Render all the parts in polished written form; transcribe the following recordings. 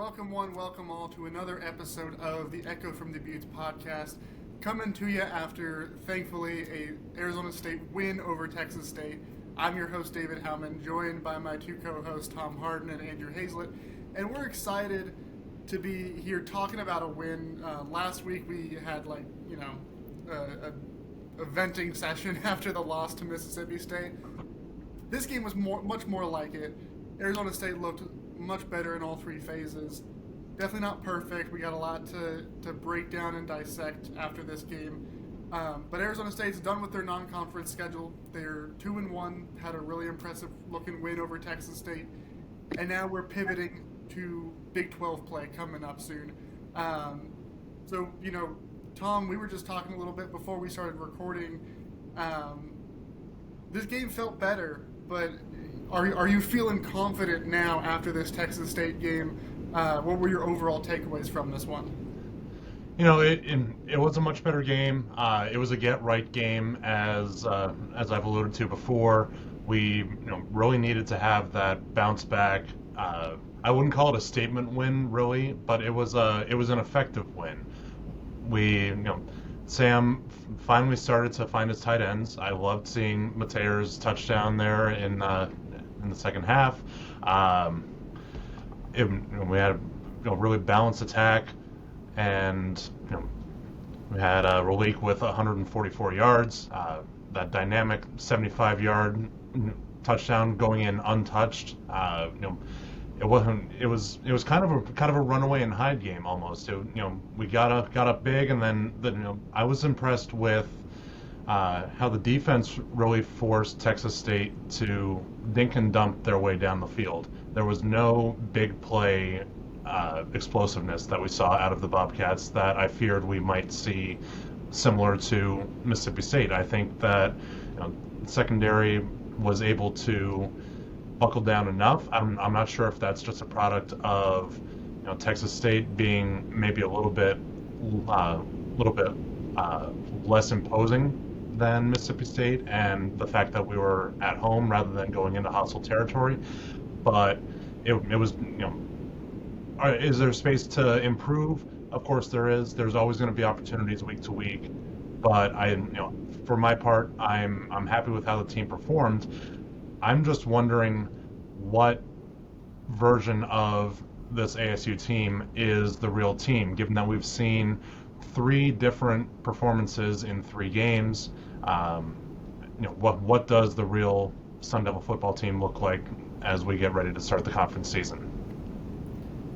Welcome one, welcome all to another episode of the Echo from the Buttes podcast, coming to you after, thankfully, a Arizona State win over Texas State. I'm your host, David Howman, joined by my two co-hosts, Tom Hardon and Andrew Hayslett, and we're excited to be here talking about a win. Last week we had, a venting session after the loss to Mississippi State. This game was much more like it. Arizona State looked much better in all three phases. Definitely not perfect. We got a lot to break down and dissect after this game. But Arizona State's done with their non-conference schedule. They're 2-1, had a really impressive looking win over Texas State. And now we're pivoting to Big 12 play coming up soon. Tom, we were just talking a little bit before we started recording. This game felt better, but are you feeling confident now after this Texas State game? What were your overall takeaways from this one? It was a much better game. It was a get-right game, as I've alluded to before. We really needed to have that bounce back. I wouldn't call it a statement win, really, but it was an effective win. Sam finally started to find his tight ends. I loved seeing Mateer's touchdown there in the second half. We had a really balanced attack, and we had Ralik with 144 yards. That dynamic 75-yard touchdown going in untouched. It was kind of a runaway and hide game almost. We got up big, and then I was impressed with how the defense really forced Texas State to dink and dump their way down the field. There was no big play explosiveness that we saw out of the Bobcats that I feared we might see similar to Mississippi State. I think that secondary was able to buckle down enough. I'm not sure if that's just a product of Texas State being maybe a little bit less imposing than Mississippi State, and the fact that we were at home rather than going into hostile territory. But it was, is there space to improve? Of course there is. There's always going to be opportunities week to week. But for my part, I'm happy with how the team performed. I'm just wondering what version of this ASU team is the real team, given that we've seen 3 different performances in 3 games. What does the real Sun Devil football team look like as we get ready to start the conference season?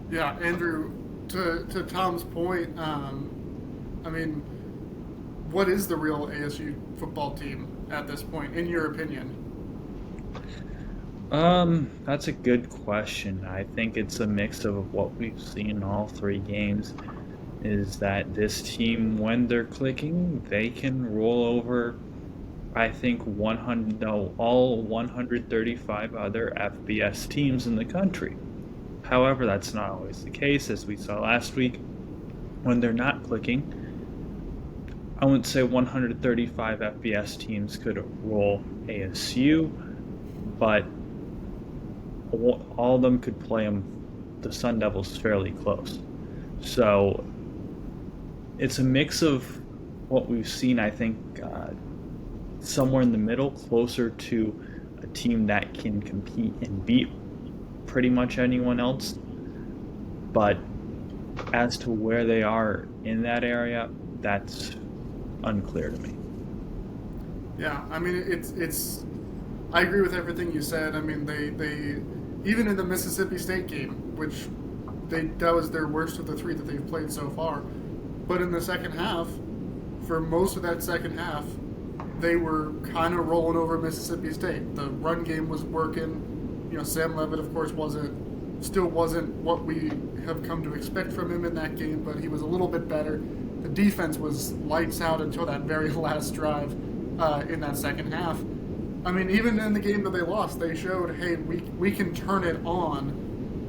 Yeah, Andrew, to Tom's point, what is the real ASU football team at this point, in your opinion? That's a good question. I think it's a mix of what we've seen in all 3 games, is that this team, when they're clicking, they can roll over, I think, all 135 other FBS teams in the country. However, that's not always the case, as we saw last week. When they're not clicking, I wouldn't say 135 FBS teams could roll ASU, but all of them could play the Sun Devils fairly close. So it's a mix of what we've seen, I think, somewhere in the middle, closer to a team that can compete and beat pretty much anyone else. But as to where they are in that area, that's unclear to me. Yeah, it's I agree with everything you said. They even in the Mississippi State game, which that was their worst of the 3 that they've played so far. But in the second half, for most of that second half, they were kind of rolling over Mississippi State. The run game was working. Sam Levitt, of course, still wasn't what we have come to expect from him in that game, but he was a little bit better. The defense was lights out until that very last drive in that second half. Even in the game that they lost, they showed, hey, we can turn it on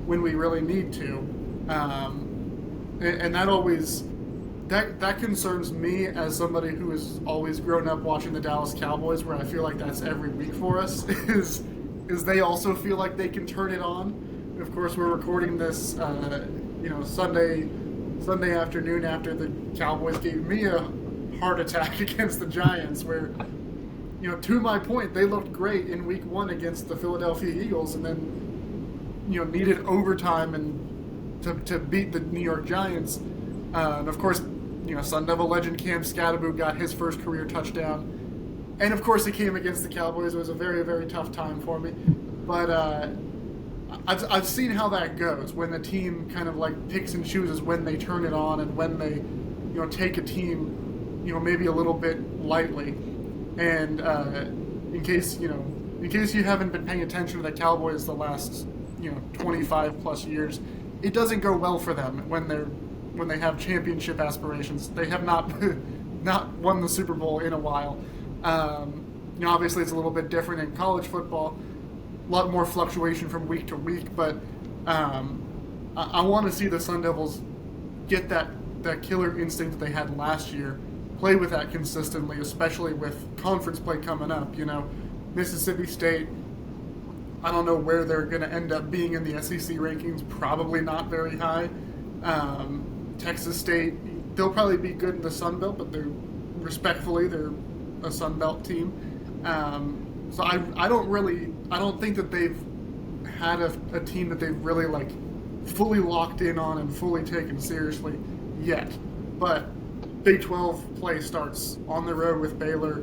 when we really need to. And that always, that concerns me as somebody who has always grown up watching the Dallas Cowboys, where I feel like that's every week for us, is they also feel like they can turn it on of course, we're recording this, Sunday afternoon after the Cowboys gave me a heart attack against the Giants, where, to my point, they looked great in Week 1 against the Philadelphia Eagles, and then, needed overtime and to beat the New York Giants. And of course, Sun Devil legend Cam Scatterboot got his first career touchdown. And of course, it came against the Cowboys. It was a very, very tough time for me. But I've seen how that goes when the team kind of like picks and chooses when they turn it on and when they, take a team, maybe a little bit lightly. And in case you haven't been paying attention to the Cowboys the last 25 plus years, it doesn't go well for them when they have championship aspirations. They have not won the Super Bowl in a while. Obviously it's a little bit different in college football, a lot more fluctuation from week to week, but I want to see the Sun Devils get that killer instinct that they had last year, play with that consistently, especially with conference play coming up. Mississippi State, I don't know where they're going to end up being in the SEC rankings, probably not very high. Texas State, they'll probably be good in the Sun Belt, but they're a Sun Belt team. So I don't think that they've had a team that they've really like fully locked in on and fully taken seriously yet. But Big 12 play starts on the road with Baylor,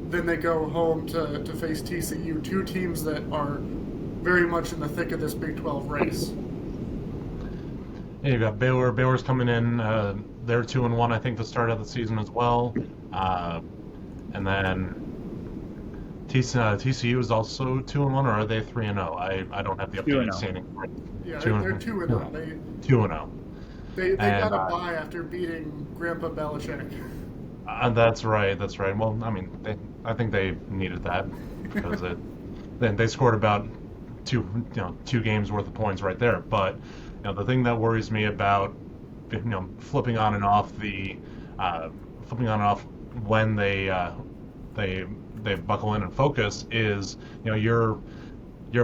then they go home to face TCU, two teams that are very much in the thick of this Big 12 race. Yeah, you got Baylor. Baylor's coming in. They're 2-1, I think, to start out the season as well. And then TCU is also 2-1, or are they 3-0? I don't have the updated standing. Yeah, they're 2-0. 2-0. They got a bye after beating Grandpa Belichick. That's right. Well, I mean, I think they needed that because they scored about two games worth of points right there. But the thing that worries me about flipping on and off when they buckle in and focus is you're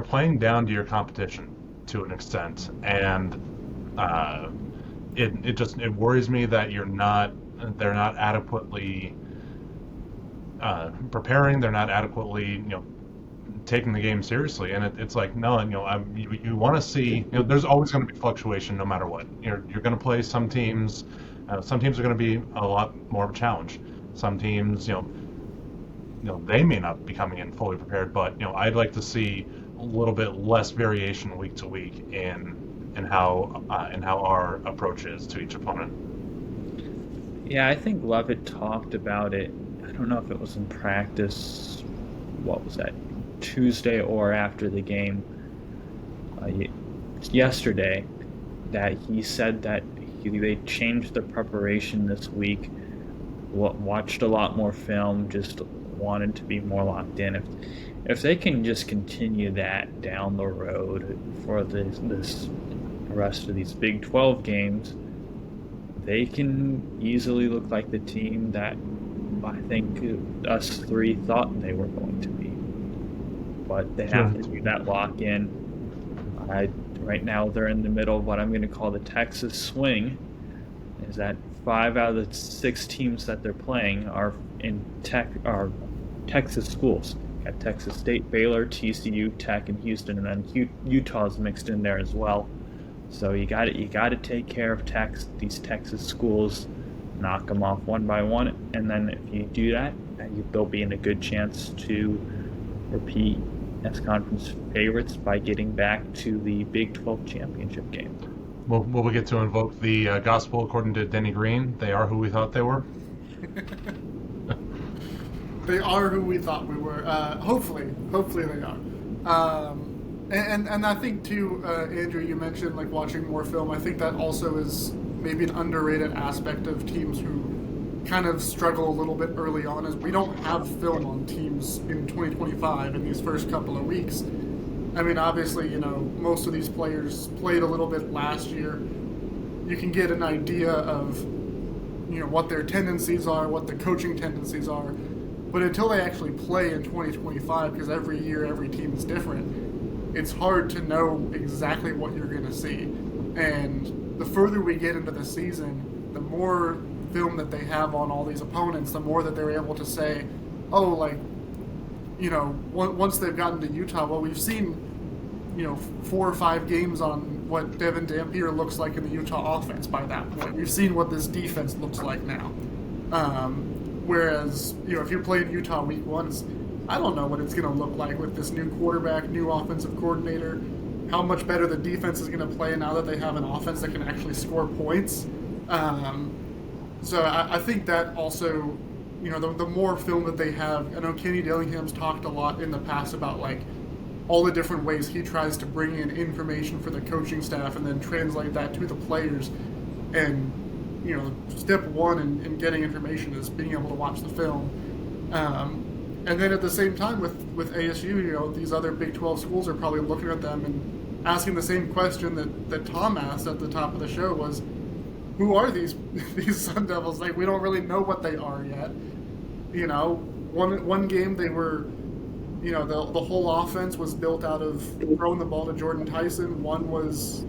playing down to your competition to an extent, and it worries me that they're not adequately preparing, they're not adequately taking the game seriously, and it's like no, you want to see there's always going to be fluctuation no matter what. You're going to play some teams. Some teams are going to be a lot more of a challenge. Some teams, they may not be coming in fully prepared, but I'd like to see a little bit less variation week to week in how our approach is to each opponent. Yeah, I think Levitt talked about it. I don't know if it was in practice. What was that? Tuesday or after the game yesterday, that he said that they changed the preparation this week, watched a lot more film, just wanted to be more locked in. If they can just continue that down the road for this rest of these Big 12 games, they can easily look like the team that I think us three thought they were going to be. But they have to do that lock in. Right now they're in the middle of what I'm going to call the Texas swing, is that 5 out of the 6 teams that they're playing are Texas schools. Got Texas State, Baylor, TCU, Tech, and Houston, and then Utah's mixed in there as well. So you got to take care of these Texas schools, knock them off one by one, and then if you do that, they'll be in a good chance to repeat as conference favorites by getting back to the Big 12 championship game. Will we get to invoke the gospel according to Denny Green? They are who we thought they were. They are who we thought we were. Hopefully they are. And I think too, Andrew, you mentioned like watching more film. I think that also is maybe an underrated aspect of teams who kind of struggle a little bit early on, is we don't have film on teams in 2025 in these first couple of weeks. I mean, obviously, most of these players played a little bit last year. You can get an idea of, what their tendencies are, what the coaching tendencies are. But until they actually play in 2025, because every year, every team is different, it's hard to know exactly what you're going to see. And the further we get into the season, the more film that they have on all these opponents, the more that they're able to say, oh, like, once they've gotten to Utah, well, we've seen, 4 or 5 games on what Devin Dampier looks like in the Utah offense by that point. We've seen what this defense looks like now. Whereas, if you're playing Utah week 1, I don't know what it's going to look like with this new quarterback, new offensive coordinator, how much better the defense is going to play now that they have an offense that can actually score points. So I think that also, the more film that they have, I know Kenny Dillingham's talked a lot in the past about like all the different ways he tries to bring in information for the coaching staff and then translate that to the players. And, step one in getting information is being able to watch the film. And then at the same time with ASU, these other Big 12 schools are probably looking at them and asking the same question that Tom asked at the top of the show was, who are these Sun Devils? Like, we don't really know what they are yet. One game they were, the whole offense was built out of throwing the ball to Jordan Tyson. One was,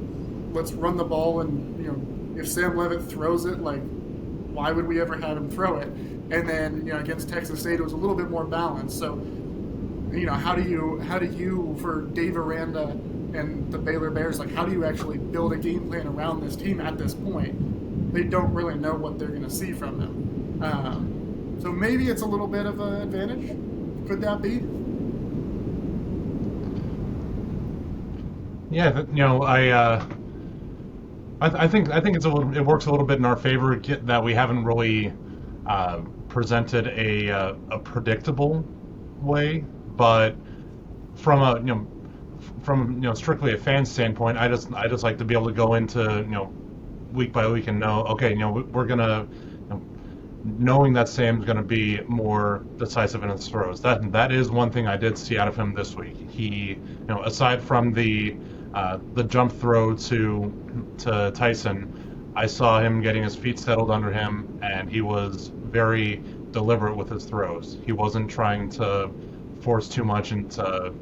let's run the ball, and if Sam Levitt throws it, like, why would we ever have him throw it? And then against Texas State, it was a little bit more balanced. So, how do you for Dave Aranda and the Baylor Bears, like, how do you actually build a game plan around this team at this point? They don't really know what they're going to see from them. So maybe it's a little bit of an advantage. Could that be? Yeah, I think it works a little bit in our favor that we haven't really presented a predictable way, but from strictly a fan standpoint, I just like to be able to go into week by week and know, okay, we're gonna, knowing that Sam's gonna be more decisive in his throws. That is one thing I did see out of him this week. He, aside from the jump throw to Tyson, I saw him getting his feet settled under him, and he was very deliberate with his throws. He wasn't trying to force too much into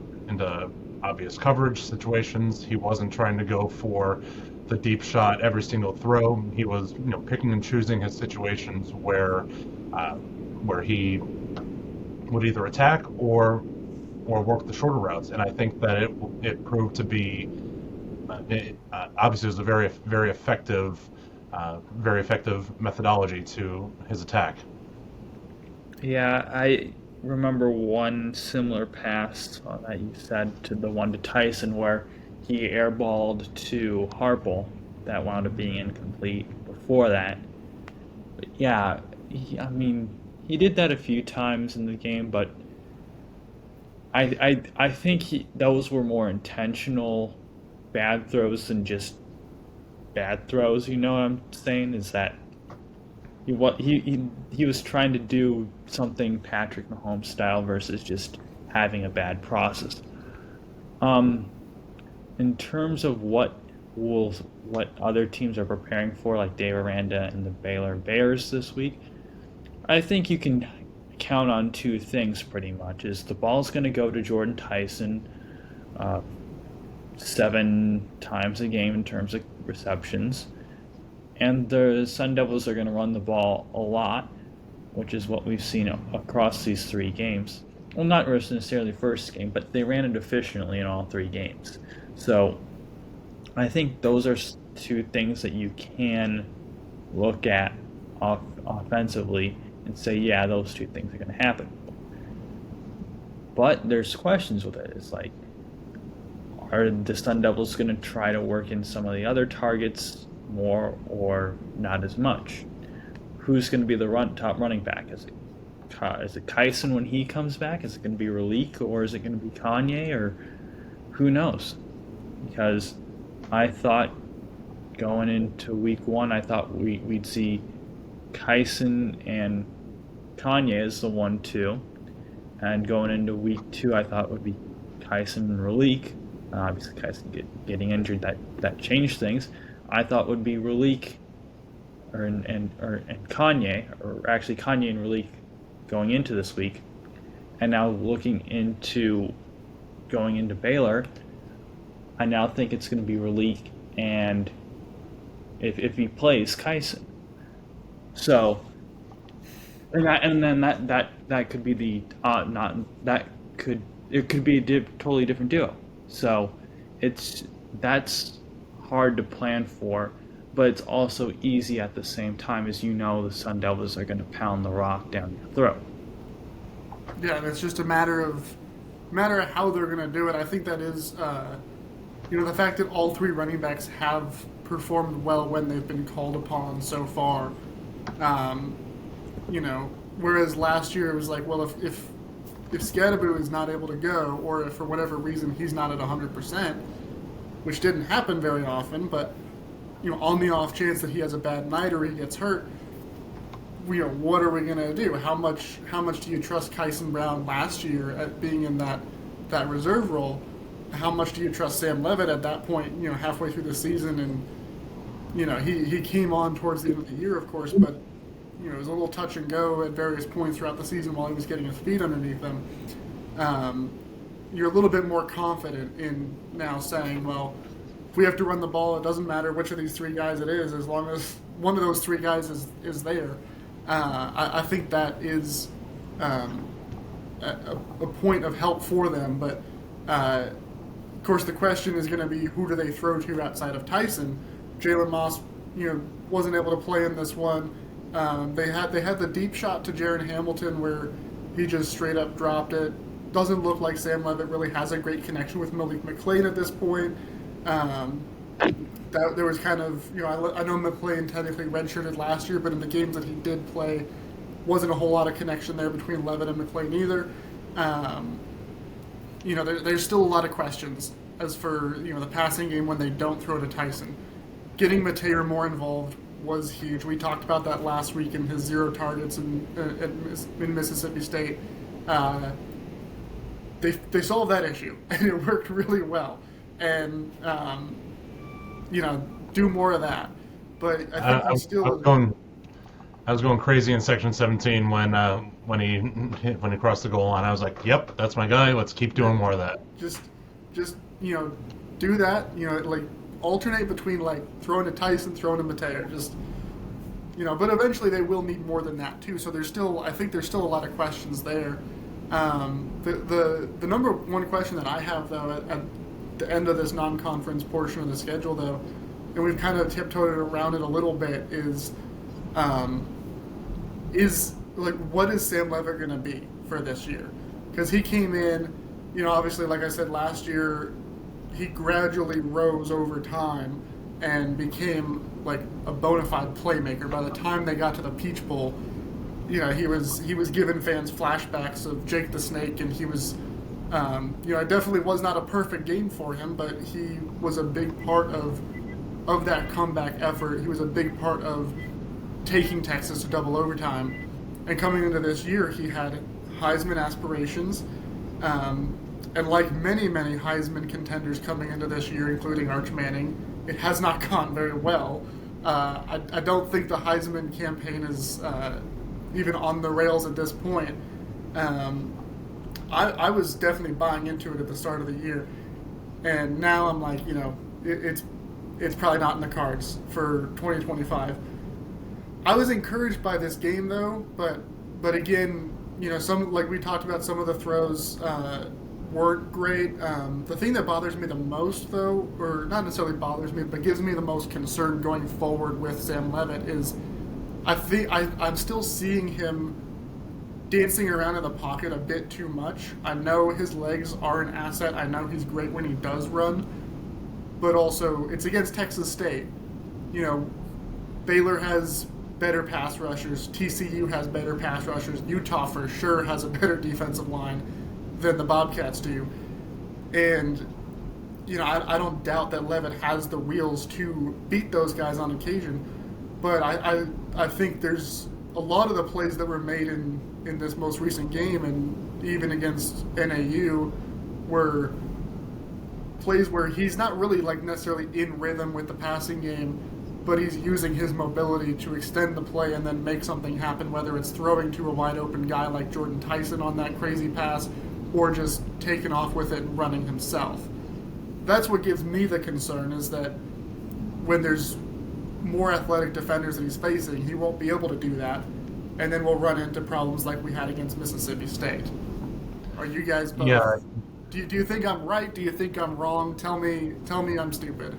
obvious coverage situations. He wasn't trying to go for the deep shot every single throw. He was, picking and choosing his situations where he would either attack or work the shorter routes. And I think that it proved to be obviously it was a very very effective methodology to his attack. Yeah, I remember one similar pass that you said to the one to Tyson where he airballed to Harple that wound up being incomplete before that. But yeah, he did that a few times in the game, but I think those were more intentional bad throws than just bad throws. You know what I'm saying? Is that he was trying to do something Patrick Mahomes style versus just having a bad process. In terms of what other teams are preparing for, like Dave Aranda and the Baylor Bears this week, I think you can count on two things pretty much. Is the ball's going to go to Jordan Tyson 7 times a game in terms of receptions, and the Sun Devils are going to run the ball a lot, which is what we've seen across these 3 games. Well, not necessarily the first game, but they ran it efficiently in all 3 games. So I think those are 2 things that you can look at offensively and say, yeah, those 2 things are going to happen. But there's questions with it. It's like, are the Sun Devils going to try to work in some of the other targets more or not as much? Who's going to be the top running back? Is it Kyson when he comes back? Is it going to be Raleek, or is it going to be Kanye, or who knows? Because I thought going into week 1, I thought we'd see Kyson and Kanye as the 1-2, and going into week 2, I thought it would be Kyson and Raleek. Obviously, Kyson getting injured, that changed things. I thought would be Raleek and Kanye, or actually Kanye and Raleek going into this week. And now looking into going into Baylor, I now think it's going to be Raleigh, and if he plays, Kyson. So, and then that could be the not that could it could be a totally different duo. So, that's hard to plan for, but it's also easy at the same time, as the Sun Devils are going to pound the rock down your throat. Yeah, and it's just a matter of how they're going to do it. I think that is, the fact that all three running backs have performed well when they've been called upon so far. Whereas last year it was like, well, if Scadaboo is not able to go, or if for whatever reason he's not at 100%, which didn't happen very often, but on the off chance that he has a bad night or he gets hurt, what are we going to do? How much do you trust Kyson Brown last year at being in that reserve role? How much do you trust Sam Levitt at that point, halfway through the season? And, he came on towards the end of the year, of course, but, it was a little touch and go at various points throughout the season while he was getting his feet underneath him. You're a little bit more confident in now saying, well, if we have to run the ball, it doesn't matter which of these three guys it is, as long as one of those three guys is there. I think that is a point of help for them. But, of course, the question is going to be, who do they throw to outside of Tyson? Jalen Moss, wasn't able to play in this one. They had the deep shot to Jaron Hamilton where he just straight up dropped it. Doesn't look like Sam Levitt really has a great connection with Malik McLean at this point. There was kind of, I know McLean technically redshirted last year, but in the games that he did play, wasn't a whole lot of connection there between Levitt and McLean either. There's still a lot of questions as for, the passing game when they don't throw to Tyson. Getting Mateer more involved was huge. We talked about that last week in his 0 targets in Mississippi State. They solved that issue, and it worked really well. And, do more of that. But I think I was going crazy in section 17 when he crossed the goal line. I was like, "Yep, that's my guy. Let's keep doing more of that." Just do that. Like alternate between like throwing to Tyson, throwing to Mateer. But eventually they will need more than that too. So I think there's still a lot of questions there. The number one question that I have though at the end of this non-conference portion of the schedule though, and we've kind of tiptoed around it a little bit, is like, what is Sam Levitt going to be for this year? Because he came in, obviously, like I said, last year, he gradually rose over time and became like a bona fide playmaker. By the time they got to the Peach Bowl, he was giving fans flashbacks of Jake the Snake, and he was, it definitely was not a perfect game for him, but he was a big part of that comeback effort. He was a big part of taking Texas to double overtime. And coming into this year, he had Heisman aspirations. And like many, many Heisman contenders coming into this year, including Arch Manning, it has not gone very well. I don't think the Heisman campaign is even on the rails at this point. I was definitely buying into it at the start of the year. And now I'm like, it's probably not in the cards for 2025. I was encouraged by this game though, but again, some, like we talked about, some of the throws weren't great. The thing that bothers me the most though, or not necessarily bothers me, but gives me the most concern going forward with Sam Levitt is I'm still seeing him dancing around in the pocket a bit too much. I know his legs are an asset. I know he's great when he does run, but also it's against Texas State. Baylor has better pass rushers. TCU has better pass rushers. Utah for sure has a better defensive line than the Bobcats do. And, I don't doubt that Levitt has the wheels to beat those guys on occasion. But I think there's a lot of the plays that were made in this most recent game, and even against NAU, were plays where he's not really like necessarily in rhythm with the passing game, but he's using his mobility to extend the play and then make something happen, whether it's throwing to a wide open guy like Jordan Tyson on that crazy pass, or just taking off with it and running himself. that's what gives me the concern, is that when there's more athletic defenders that he's facing, he won't be able to do that, and then we'll run into problems like we had against Mississippi State. Are you guys both? Yeah. Do you think I'm right? Do you think I'm wrong? Tell me I'm stupid.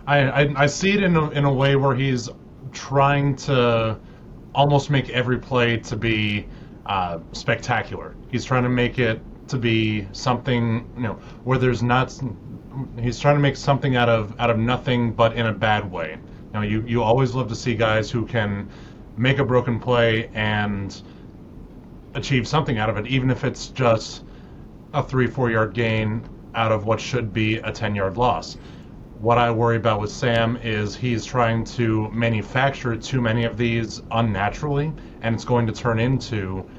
I see it in a way where he's trying to almost make every play to be spectacular. He's trying to make it to be something, where there's not. He's trying to make something out of nothing, but in a bad way. You always love to see guys who can make a broken play and achieve something out of it, even if it's just a 3-4 yard gain out of what should be a 10-yard loss. What I worry about with Sam is he's trying to manufacture too many of these unnaturally, and it's going to turn into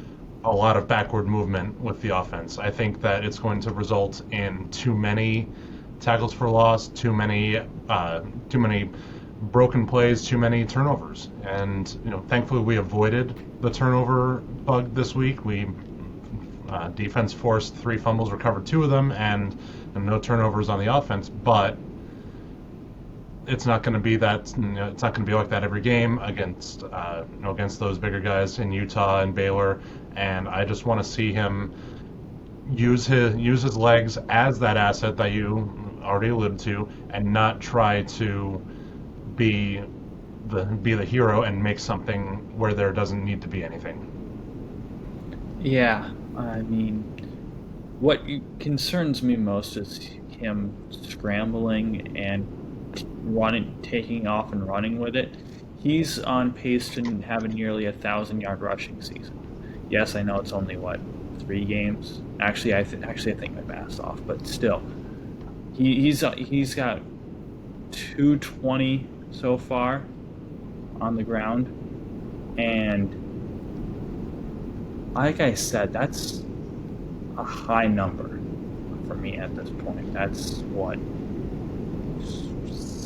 a lot of backward movement with the offense. I think that it's going to result in too many tackles for loss, too many broken plays, too many turnovers. And thankfully we avoided the turnover bug this week. We defense forced 3 fumbles, recovered 2 of them, and no turnovers on the offense. But it's not going to be that. It's not going to be like that every game against against those bigger guys in Utah and Baylor. And I just want to see him use his legs as that asset that you already alluded to, and not try to be the hero and make something where there doesn't need to be anything. Yeah, I mean, what concerns me most is him scrambling and taking off and running with it. He's on pace to have a nearly 1,000-yard rushing season. Yes, I know it's only 3 games. Actually, I think my math's off, but still, he's got 220 so far on the ground, and like I said, that's a high number for me at this point. That's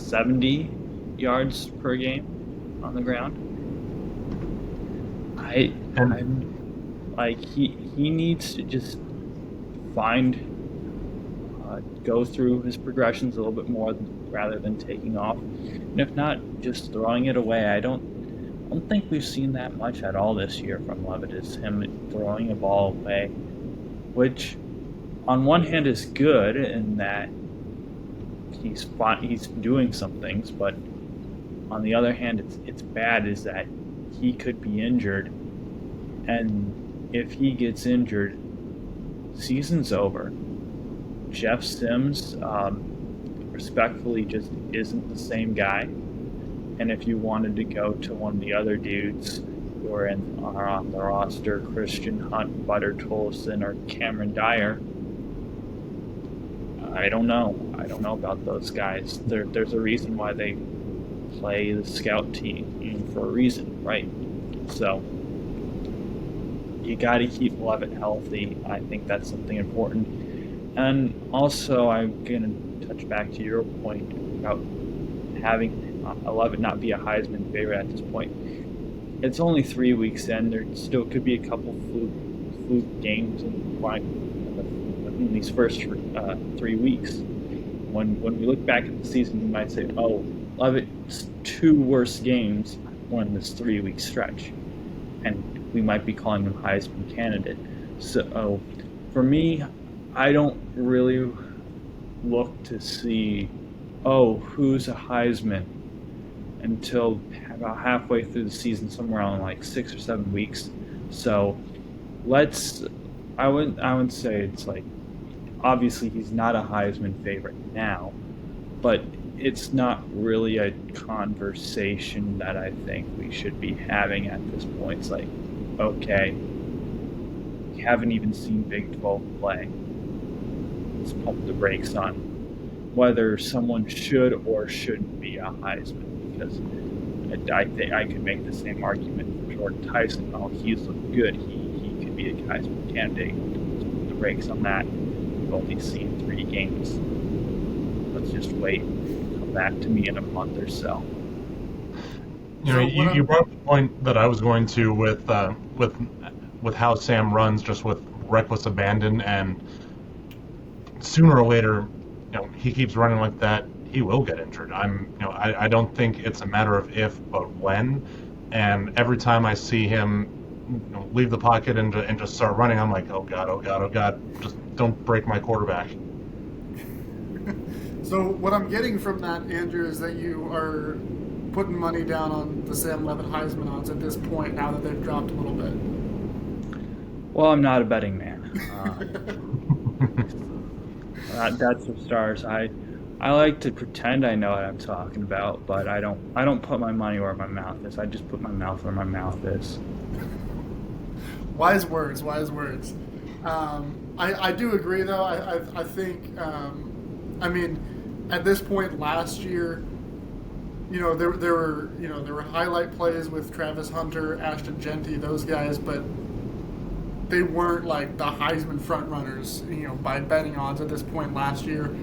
70 yards per game on the ground. I'm like, he needs to just go through his progressions a little bit more rather than taking off, and if not, just throwing it away. I don't think we've seen that much at all this year from Levitt, is him throwing a ball away, which on one hand is good in that he's doing some things, but on the other hand, it's bad, is that he could be injured, and if he gets injured, season's over. Jeff Sims, respectfully, just isn't the same guy. And if you wanted to go to one of the other dudes who are on the roster, Christian Hunt, Butter Tolson, or Cameron Dyer, I don't know. I don't know about those guys. There's a reason why they play the scout team, for a reason, right? So you got to keep Levitt healthy. I think that's something important. And also, I'm going to touch back to your point about having Levitt not be a Heisman favorite at this point. It's only 3 weeks in. There still could be a couple fluke games in these first 3 weeks. When we look back at the season, we might say, oh, Levitt's 2 worst games were in this 3-week stretch. And we might be calling him Heisman candidate. So for me, I don't really look to see, who's a Heisman until about halfway through the season, somewhere around like 6 or 7 weeks. So I wouldn't say it's like, obviously he's not a Heisman favorite now, but it's not really a conversation that I think we should be having at this point. It's like, okay, we haven't even seen Big 12 play. Let's pump the brakes on whether someone should or shouldn't be a Heisman, because I think I could make the same argument for Jordan Tyson. Oh, he's looked good. He could be a Heisman candidate. Let's pump the brakes on that. We've only seen 3 games. Let's just wait. Come back to me in a month or so. You brought up the point that I was going to with how Sam runs, just with reckless abandon, and sooner or later, he keeps running like that, he will get injured. I don't think it's a matter of if, but when. And every time I see him leave the pocket and just start running, I'm like, oh God, oh God, oh God, just don't break my quarterback. So what I'm getting from that, Andrew, is that you are putting money down on the Sam Levitt Heisman odds at this point, now that they've dropped a little bit. Well, I'm not a betting man. That's for stars. I like to pretend I know what I'm talking about, but I don't put my money where my mouth is. I just put my mouth where my mouth is. Wise words. I do agree, though. I think, at this point last year, there were highlight plays with Travis Hunter, Ashton Genty, those guys, but they weren't like the Heisman front runners, by betting odds at this point last year.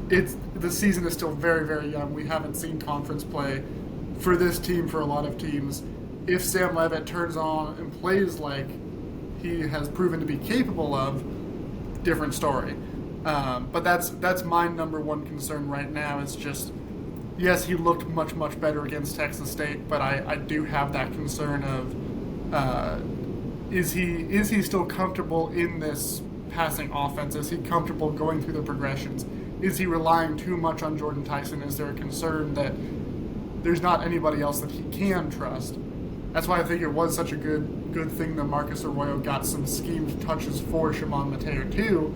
The season is still very, very young. We haven't seen conference play for this team, for a lot of teams. If Sam Levitt turns on and plays like he has proven to be capable of, different story. But that's my number one concern right now. Is just, yes, he looked much, much better against Texas State, but I do have that concern of is he still comfortable in this passing offense? Is he comfortable going through the progressions? Is he relying too much on Jordan Tyson? Is there a concern that there's not anybody else that he can trust? That's why I think it was such a good thing that Marcus Arroyo got some schemed touches for Shimon Mateo too,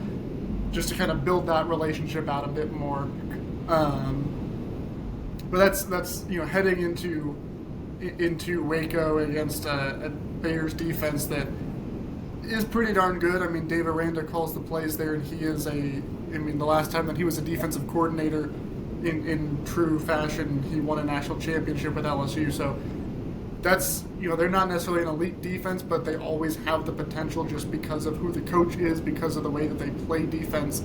just to kind of build that relationship out a bit more. But that's heading into Waco against a Bears defense that is pretty darn good. I mean, Dave Aranda calls the plays there, and he is the last time that he was a defensive coordinator in true fashion, he won a national championship with LSU. So that's, they're not necessarily an elite defense, but they always have the potential just because of who the coach is, because of the way that they play defense.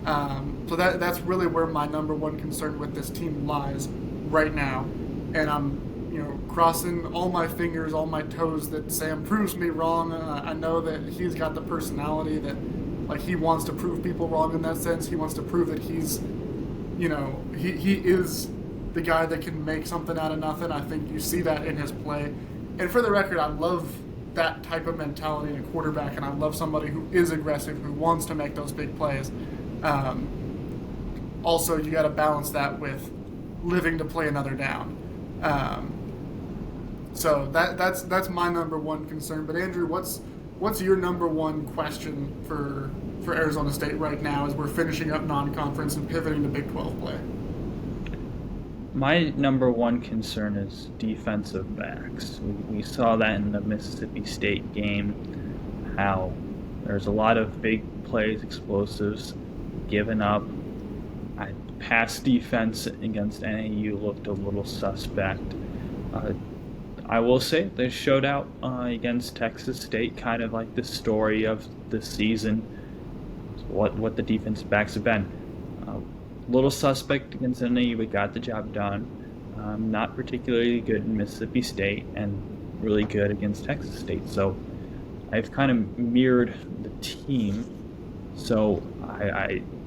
So that's really where my number one concern with this team lies right now. And I'm, crossing all my fingers, all my toes that Sam proves me wrong. I know that he's got the personality that, like, he wants to prove people wrong in that sense. He wants to prove that he's, he is the guy that can make something out of nothing. I think you see that in his play. And for the record, I love that type of mentality in a quarterback, and I love somebody who is aggressive, who wants to make those big plays. Also, you got to balance that with living to play another down. So that's my number one concern. But Andrew, what's your number one question for Arizona State right now as we're finishing up non-conference and pivoting to Big 12 play? My number one concern is defensive backs. We saw that in the Mississippi State game, how there's a lot of big plays, explosives, given up. Pass defense against NAU looked a little suspect. I will say they showed out against Texas State, kind of like the story of the season, what the defensive backs have been. Little suspect against NAU, but got the job done. Not particularly good in Mississippi State, and really good against Texas State. So I've kind of mirrored the team. So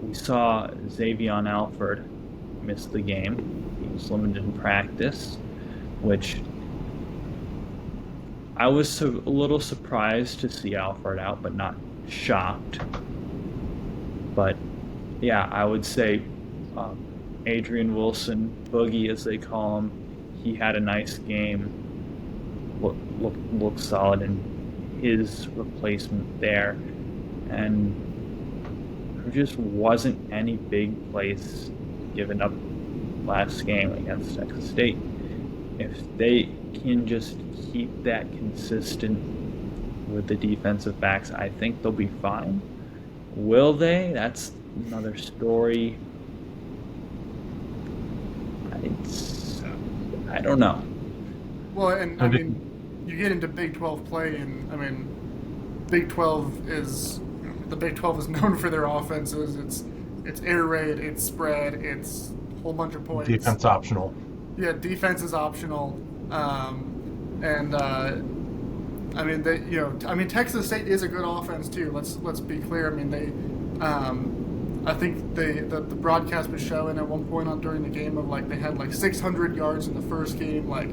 we saw Xavion Alford miss the game. He was limited in practice, which I was a little surprised to see Alford out, but not shocked. But yeah, I would say Adrian Wilson, Boogie as they call him, he had a nice game, looked solid in his replacement there, and there just wasn't any big plays given up last game against Texas State. If they can just keep that consistent with the defensive backs, I think they'll be fine. Will they? That's another story. I don't know. Well, and I mean, you get into Big 12 play, and I mean, Big 12 is known for their offenses. It's air raid, it's spread, it's a whole bunch of points. Defense optional. Yeah, defense is optional, Texas State is a good offense too. Let's be clear. I mean, I think the broadcast was showing at one point on during the game of like they had like 600 yards in the first game, like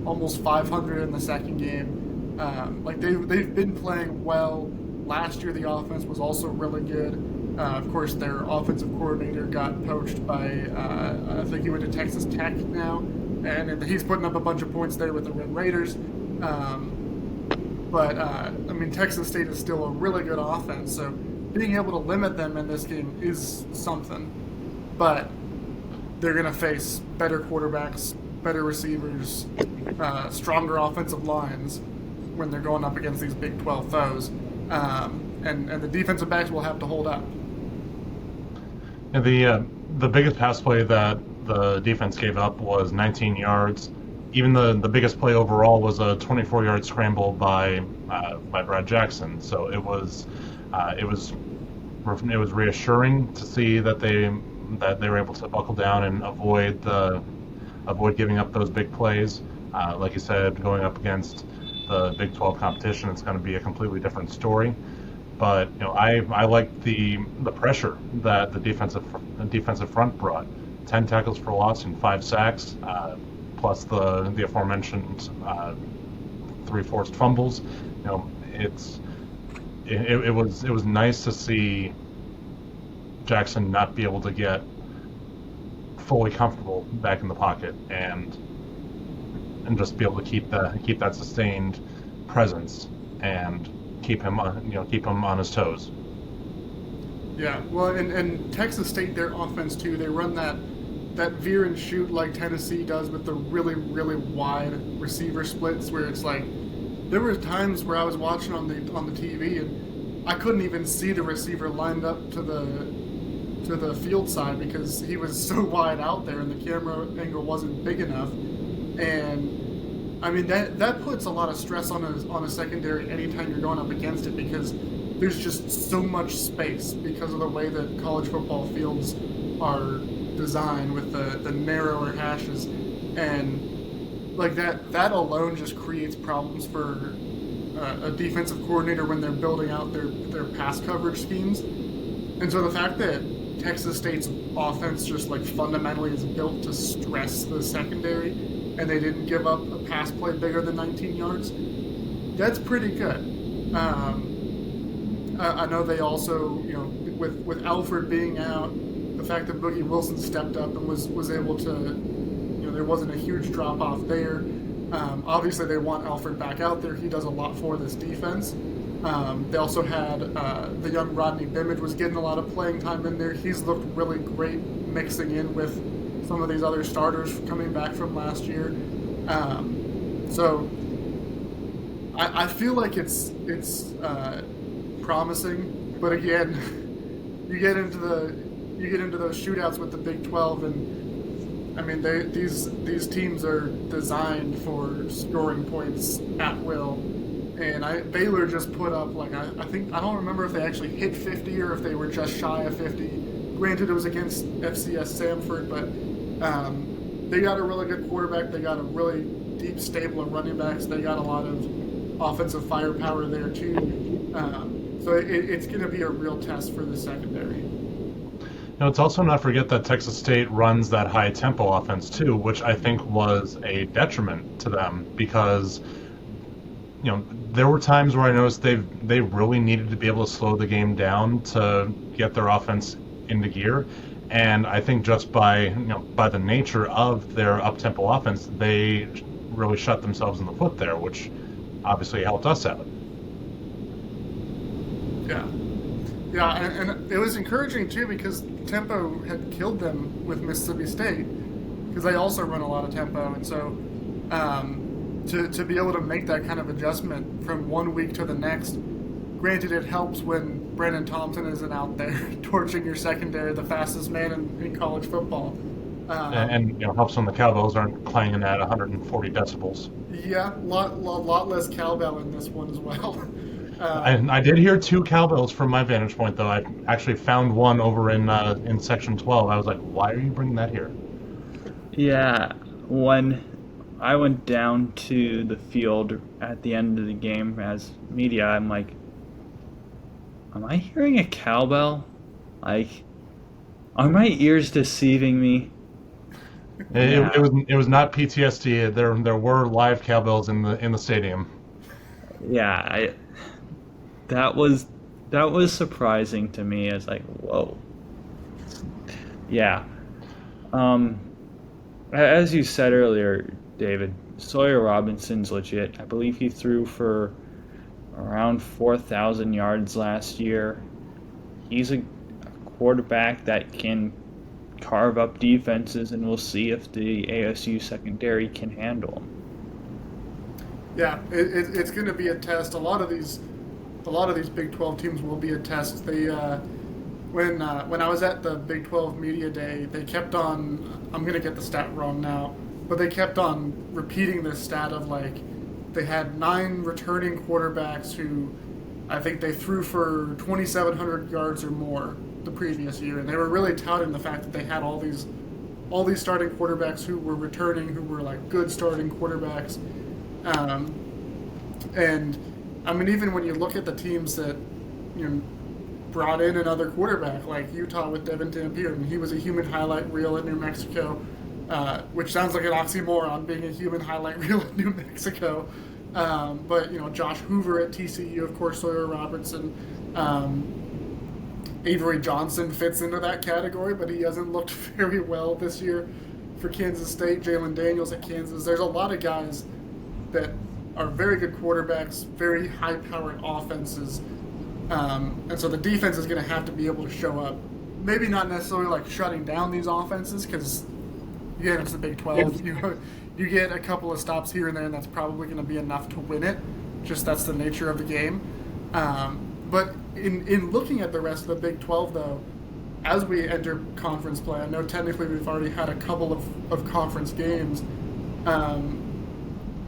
almost 500 in the second game. Like they've been playing well. Last year the offense was also really good. Of course, their offensive coordinator got poached by I think he went to Texas Tech now, and he's putting up a bunch of points there with the Red Raiders. But I mean, Texas State is still a really good offense, so being able to limit them in this game is something. But they're going to face better quarterbacks, better receivers, stronger offensive lines when they're going up against these Big 12 foes. And the defensive backs will have to hold up. And the biggest pass play that the defense gave up was 19 yards. Even the biggest play overall was a 24-yard scramble by Brad Jackson. So it was reassuring to see that they were able to buckle down and avoid giving up those big plays. Like you said, going up against the Big 12 competition, it's going to be a completely different story. But I like the pressure that the defensive front brought. 10 tackles for loss and 5 sacks, plus the aforementioned 3 forced fumbles. It was nice to see Jackson not be able to get fully comfortable back in the pocket and just be able to keep that sustained presence and keep him on his toes. Yeah, well, and Texas State, their offense too, they run that veer and shoot like Tennessee does with the really, really wide receiver splits where it's like there were times where I was watching on the TV and I couldn't even see the receiver lined up to the field side because he was so wide out there and the camera angle wasn't big enough. And I mean that puts a lot of stress on a secondary anytime you're going up against it because there's just so much space because of the way that college football fields are designed with the narrower hashes, and like that alone just creates problems for a defensive coordinator when they're building out their pass coverage schemes. And so the fact that Texas State's offense just like fundamentally is built to stress the secondary and they didn't give up a pass play bigger than 19 yards, that's pretty good. I know they also, with Alfred being out, the fact that Boogie Wilson stepped up and was able to, there wasn't a huge drop off there. Obviously, they want Alfred back out there. He does a lot for this defense. They also had the young Rodney Bimage was getting a lot of playing time in there. He's looked really great mixing in with some of these other starters coming back from last year. So I feel like it's promising, but again, you get into those shootouts with the Big 12, and I mean these teams are designed for scoring points at will. And Baylor just put up like I don't remember if they actually hit 50 or if they were just shy of 50. Granted, it was against FCS Samford, but they got a really good quarterback. They got a really deep stable of running backs. They got a lot of offensive firepower there too. So it's going to be a real test for the secondary. Let's also not forget that Texas State runs that high tempo offense too, which I think was a detriment to them because there were times where I noticed they really needed to be able to slow the game down to get their offense into gear, and I think just by the nature of their up-tempo offense, they really shut themselves in the foot there, which obviously helped us out. Yeah, and it was encouraging too because tempo had killed them with Mississippi State because they also run a lot of tempo, and so to be able to make that kind of adjustment from one week to the next. Granted, it helps when Brandon Thompson isn't out there torching your secondary, the fastest man in college football. And helps when the cowbells aren't clanging at 140 decibels. Yeah, lot less cowbell in this one as well. I did hear 2 cowbells from my vantage point, though. I actually found one over in Section 12. I was like, why are you bringing that here? Yeah, when I went down to the field at the end of the game as media, I'm like, am I hearing a cowbell? Like, Are my ears deceiving me? Yeah. It was not PTSD. There were live cowbells in the stadium. Yeah, that was that was surprising to me. It's like, whoa. Yeah. Um, as you said earlier, David, Sawyer Robinson's legit. I believe he threw for around 4,000 yards last year. He's a quarterback that can carve up defenses, and we'll see if the ASU secondary can handle him. Yeah, it's going to be a test. A lot of these Big 12 teams will be a test. They when I was at the Big 12 media day, they kept on. I'm going to get the stat wrong now, but they kept on repeating this stat of like they had 9 returning quarterbacks who I think they threw for 2,700 yards or more the previous year, and they were really touting the fact that they had all these starting quarterbacks who were returning, who were like good starting quarterbacks. And I mean, even when you look at the teams that brought in another quarterback, like Utah with Devin Dampier, and he was a human highlight reel at New Mexico, which sounds like an oxymoron, being a human highlight reel at New Mexico. But Josh Hoover at TCU, of course, Sawyer Robertson. Avery Johnson fits into that category, but he hasn't looked very well this year for Kansas State. Jalen Daniels at Kansas. There's a lot of guys that are very good quarterbacks, very high-powered offenses, and so the defense is going to have to be able to show up. Maybe not necessarily like shutting down these offenses, because again, it's the Big 12. You get a couple of stops here and there, and that's probably going to be enough to win it. Just that's the nature of the game. But in looking at the rest of the Big 12, though, as we enter conference play, I know technically we've already had a couple of conference games.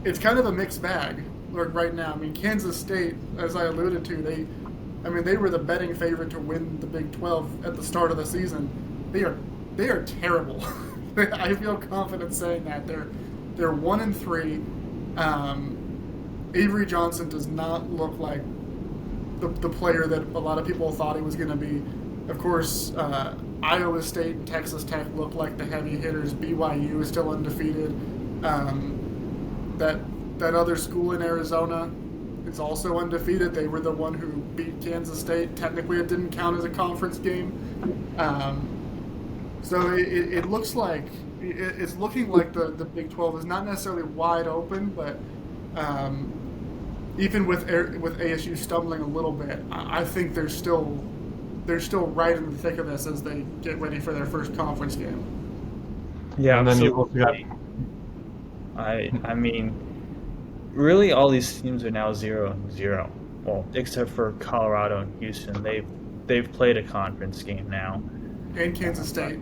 It's kind of a mixed bag right now. I mean, Kansas State, as I alluded to, they were the betting favorite to win the Big 12 at the start of the season. They are terrible. I feel confident saying that they're 1-3. Avery Johnson does not look like the player that a lot of people thought he was going to be. Of course, Iowa State and Texas Tech look like the heavy hitters. BYU is still undefeated. That other school in Arizona is also undefeated. They were the one who beat Kansas State. Technically, it didn't count as a conference game. So it looks like it's looking like the Big 12 is not necessarily wide open, but even with ASU stumbling a little bit, I think they're still right in the thick of this as they get ready for their first conference game. Yeah, and then you got. I mean, really, all these teams are now 0-0. Well, except for Colorado and Houston, they've played a conference game now. And Kansas State.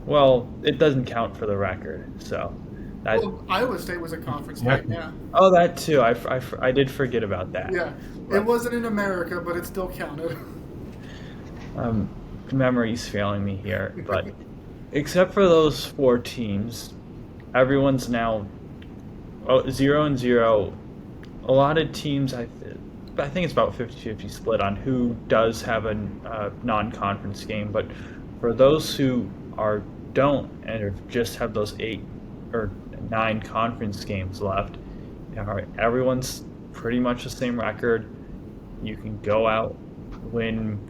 Well, it doesn't count for the record, so. Iowa State was a conference game, yeah. Oh, that too. I did forget about that. Yeah, it wasn't in America, but it still counted. Memory's failing me here, but except for those 4 teams, everyone's now 0-0. A lot of teams, I think it's about 50-50 split on who does have a non-conference game, but for those who don't and just have those 8 or 9 conference games left, everyone's pretty much the same record. You can go out, win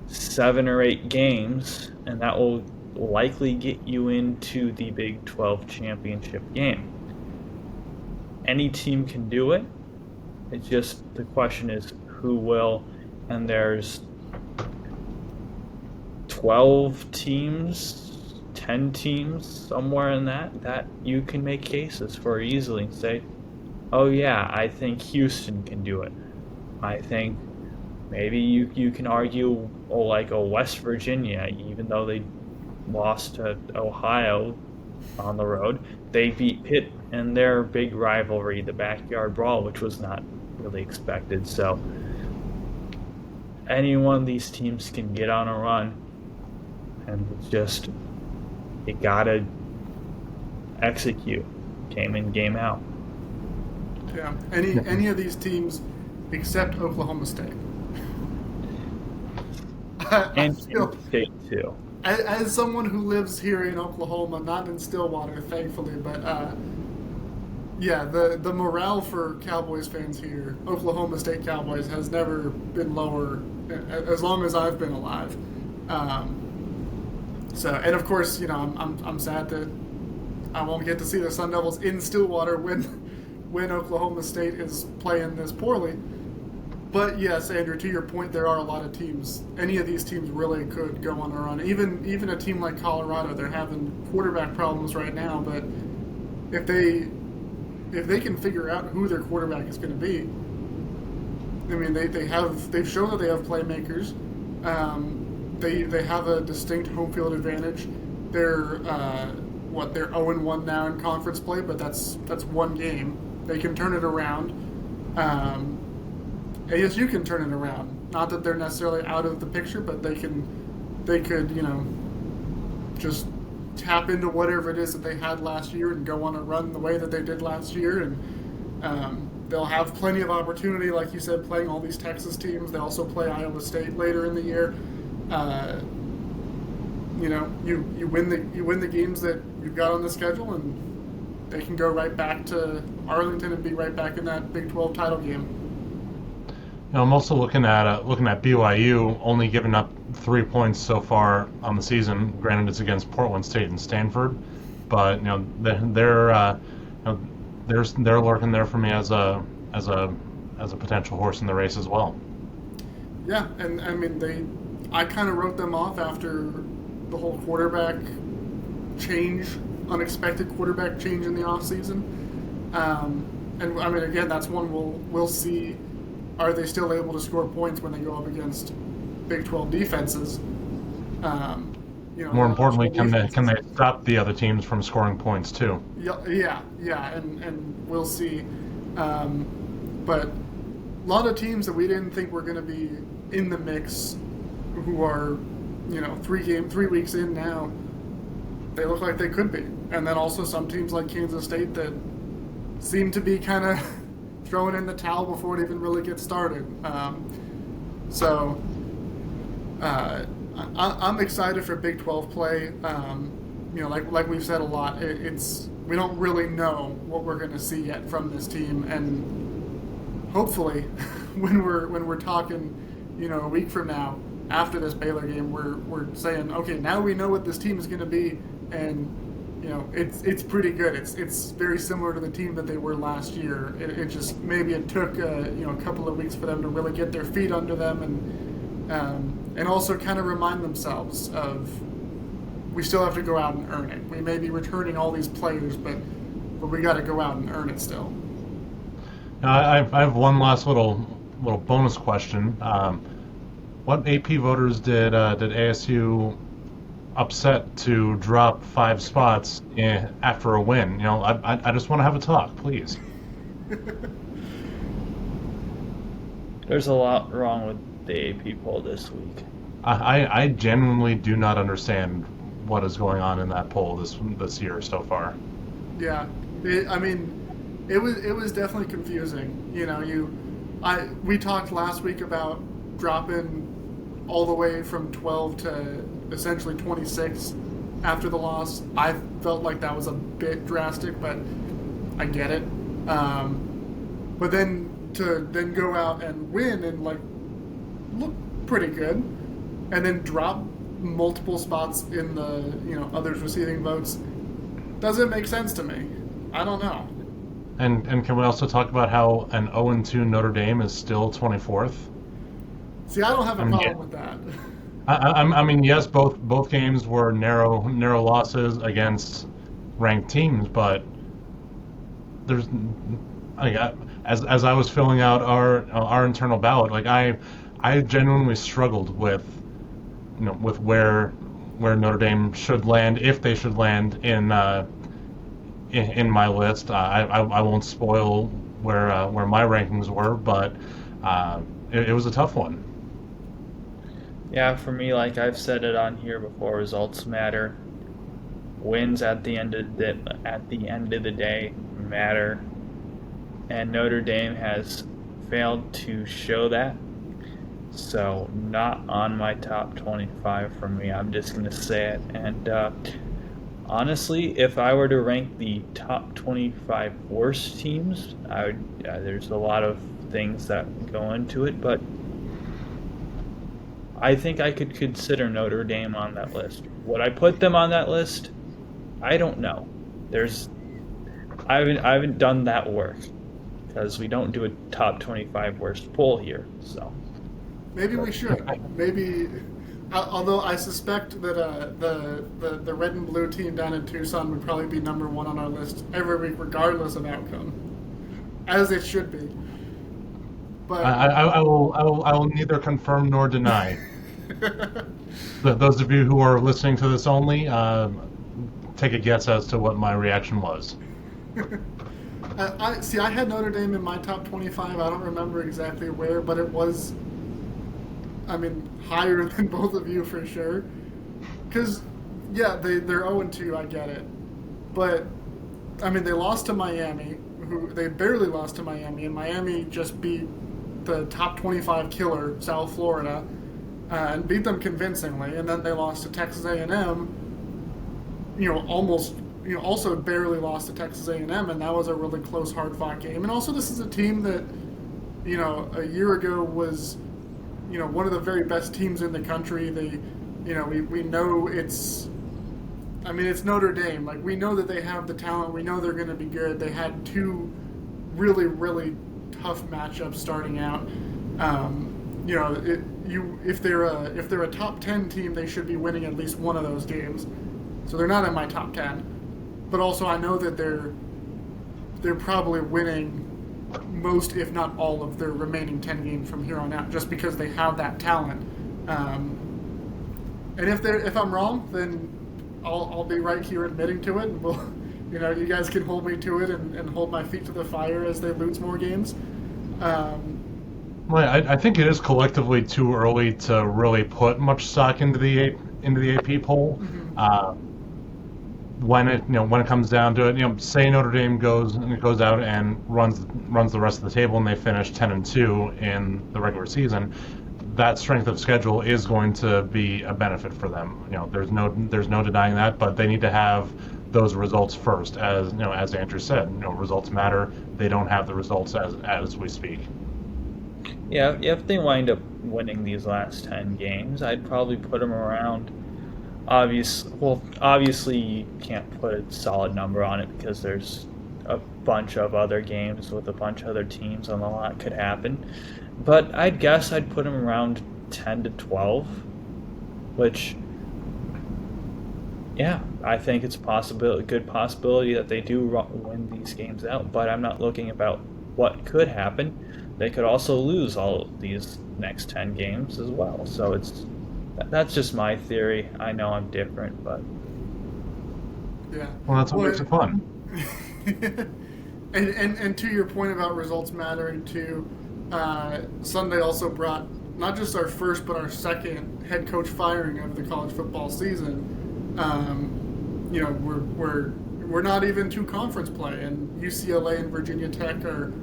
7 or 8 games, and that will likely get you into the Big 12 championship game. Any team can do it. It's just the question is who will, and there's 12 teams, 10 teams, somewhere in that you can make cases for easily and say, oh yeah, I think Houston can do it. I think maybe you can argue like a West Virginia, even though they lost to Ohio on the road, they beat Pitt in their big rivalry, the backyard brawl, which was not really expected. So any one of these teams can get on a run, and it's just you gotta execute game in, game out. Yeah, any of these teams except Oklahoma State. And Kansas State too. as someone who lives here in Oklahoma, not in Stillwater, thankfully, but yeah, the morale for Cowboys fans here, Oklahoma State Cowboys, has never been lower as long as I've been alive. So, and of course, I'm sad that I won't get to see the Sun Devils in Stillwater when Oklahoma State is playing this poorly. But yes, Andrew, to your point, there are a lot of teams. Any of these teams really could go on a run. Even a team like Colorado, they're having quarterback problems right now. But if they can figure out who their quarterback is going to be, I mean, they've shown that they have playmakers. They have a distinct home field advantage. They're they're 0-1 now in conference play, but that's one game. They can turn it around. ASU can turn it around. Not that they're necessarily out of the picture, but they could just tap into whatever it is that they had last year and go on a run the way that they did last year, and they'll have plenty of opportunity, like you said, playing all these Texas teams. They also play Iowa State later in the year. You win the games that you've got on the schedule, and they can go right back to Arlington and be right back in that Big 12 title game. I'm also looking at BYU only giving up 3 points so far on the season. Granted, it's against Portland State and Stanford, but they're lurking there for me as a potential horse in the race as well. Yeah, and I mean I kind of wrote them off after the whole quarterback change, unexpected quarterback change in the offseason. And I mean, again, that's one we'll see. Are they still able to score points when they go up against Big 12 defenses? More importantly, can they stop the other teams from scoring points too? Yeah, and we'll see. But a lot of teams that we didn't think were going to be in the mix, who are 3 weeks in now, they look like they could be. And then also some teams like Kansas State that seem to be kind of throwing in the towel before it even really gets started. I'm excited for Big 12 play. Like we've said a lot, we don't really know what we're going to see yet from this team, and hopefully, when we're talking, a week from now after this Baylor game, we're saying, okay, now we know what this team is going to be, and it's pretty good. It's very similar to the team that they were last year. It just maybe it took a couple of weeks for them to really get their feet under them, and also kind of remind themselves of, we still have to go out and earn it. We may be returning all these players, but we got to go out and earn it still. I have one last little bonus question. What AP voters did ASU upset to drop 5 spots after a win? I just want to have a talk, please. There's a lot wrong with the AP poll this week. I genuinely do not understand what is going on in that poll this year so far. Yeah, it was definitely confusing. We talked last week about dropping all the way from 12 to essentially 26 after the loss. I felt like that was a bit drastic, but I get it. But then to go out and win and look pretty good, and then drop multiple spots in the others receiving votes doesn't make sense to me. I don't know. And can we also talk about how an 0-2 Notre Dame is still 24th? See, I don't have a problem with that. I mean, yes, both games were narrow losses against ranked teams, but there's as I was filling out our internal ballot, I genuinely struggled with where Notre Dame should land, if they should land in my list. I won't spoil where my rankings were, but it was a tough one. Yeah, for me, like I've said it on here before, results matter. Wins at the end of the day matter, and Notre Dame has failed to show that. So not on my top 25 for me. I'm just going to say it. And honestly, if I were to rank the top 25 worst teams, I would. There's a lot of things that go into it, but I think I could consider Notre Dame on that list. Would I put them on that list? I don't know. There's I haven't done that work because we don't do a top 25 worst poll here. So Maybe we should. Maybe, although I suspect that the red and blue team down in Tucson would probably be number one on our list every week, regardless of outcome, as it should be. But I will neither confirm nor deny. Those of you who are listening to this only, take a guess as to what my reaction was. I had Notre Dame in my top 25. I don't remember exactly where, but it was, higher than both of you for sure. Because, yeah, they're 0-2, I get it. But, they lost to Miami, they barely lost to Miami, and Miami just beat the top 25 killer, South Florida, and beat them convincingly. And then they lost to Texas A&M, also barely lost to Texas A&M, and that was a really close, hard-fought game. And also, this is a team that, a year ago was, one of the very best teams in the country. They, we know it's Notre Dame. Like, we know that they have the talent. We know they're going to be good. They had two really, really tough matchups starting out. If they're a top 10 team, they should be winning at least one of those games. So they're not in my top 10. But also, I know that they're probably winning most, if not all, of their remaining 10 games from here on out, just because they have that talent. And if I'm wrong, then I'll be right here admitting to it. And we'll, you guys can hold me to it and hold my feet to the fire as they lose more games. Well, I think it is collectively too early to really put much stock into the AP poll. Mm-hmm. When it comes down to it, say Notre Dame goes out and runs the rest of the table and they finish 10-2 in the regular season, that strength of schedule is going to be a benefit for them. There's no denying that, but they need to have those results first. As Andrew said, results matter. They don't have the results as we speak. yeah, if they wind up winning these last 10 games, I'd probably put them around. Obviously, you can't put a solid number on it because there's a bunch of other games with a bunch of other teams and a lot could happen. But I'd guess I'd put them around 10 to 12, which, yeah, I think it's a good possibility that they do win these games out. But I'm not looking about what could happen. They could also lose all of these next 10 games as well. So that's just my theory. I know I'm different, but yeah. Well, that's what makes it fun. and to your point about results mattering too, Sunday also brought not just our first but our second head coach firing of the college football season. We're not even to conference play, and UCLA and Virginia Tech are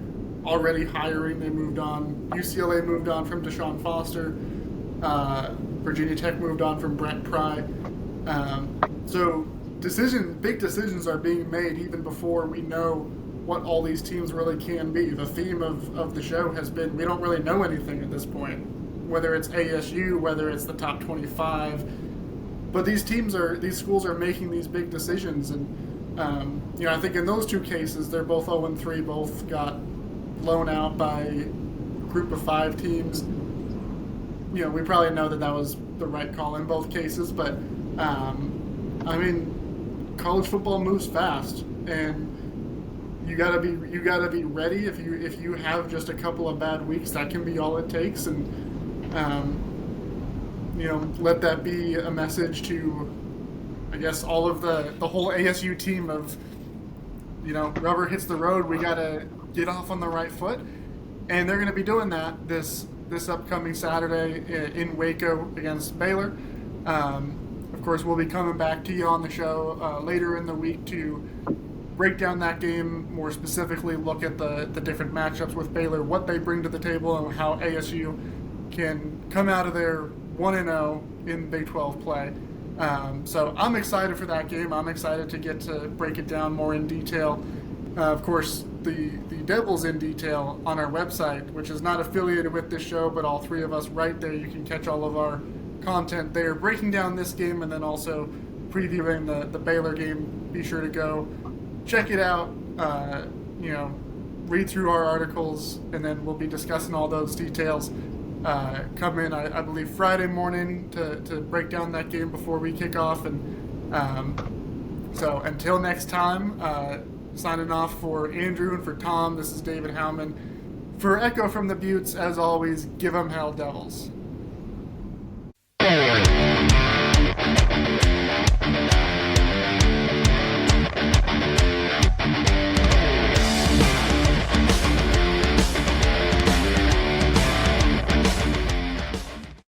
already hiring. They moved on. UCLA moved on from Deshaun Foster. Virginia Tech moved on from Brent Pry. So big decisions are being made even before we know what all these teams really can be. The theme of the show has been we don't really know anything at this point, whether it's ASU, whether it's the top 25. But these schools are making these big decisions, and I think in those two cases they're both 0-3, both got blown out by a group of 5 teams. We probably know that was the right call in both cases, but college football moves fast, and you gotta be ready. If you have just a couple of bad weeks, that can be all it takes, and let that be a message to, I guess, all of the whole ASU team of, rubber hits the road. We gotta get off on the right foot, and they're gonna be doing that this upcoming Saturday in Waco against Baylor. Of course, we'll be coming back to you on the show later in the week to break down that game more specifically, look at the different matchups with Baylor, what they bring to the table, and how ASU can come out of there 1-0 in Big 12 play. So I'm excited for that game. I'm excited to get to break it down more in detail. Of course, the Devils in detail on our website, which is not affiliated with this show, but all three of us right there. You can catch all of our content there, breaking down this game and then also previewing the Baylor game. Be sure to go check it out. Read through our articles, and then we'll be discussing all those details. Come in, I believe, Friday morning to break down that game before we kick off. And so until next time, signing off for Andrew and for Tom, this is David Howman. For Echo from the Buttes, as always, give 'em hell, Devils.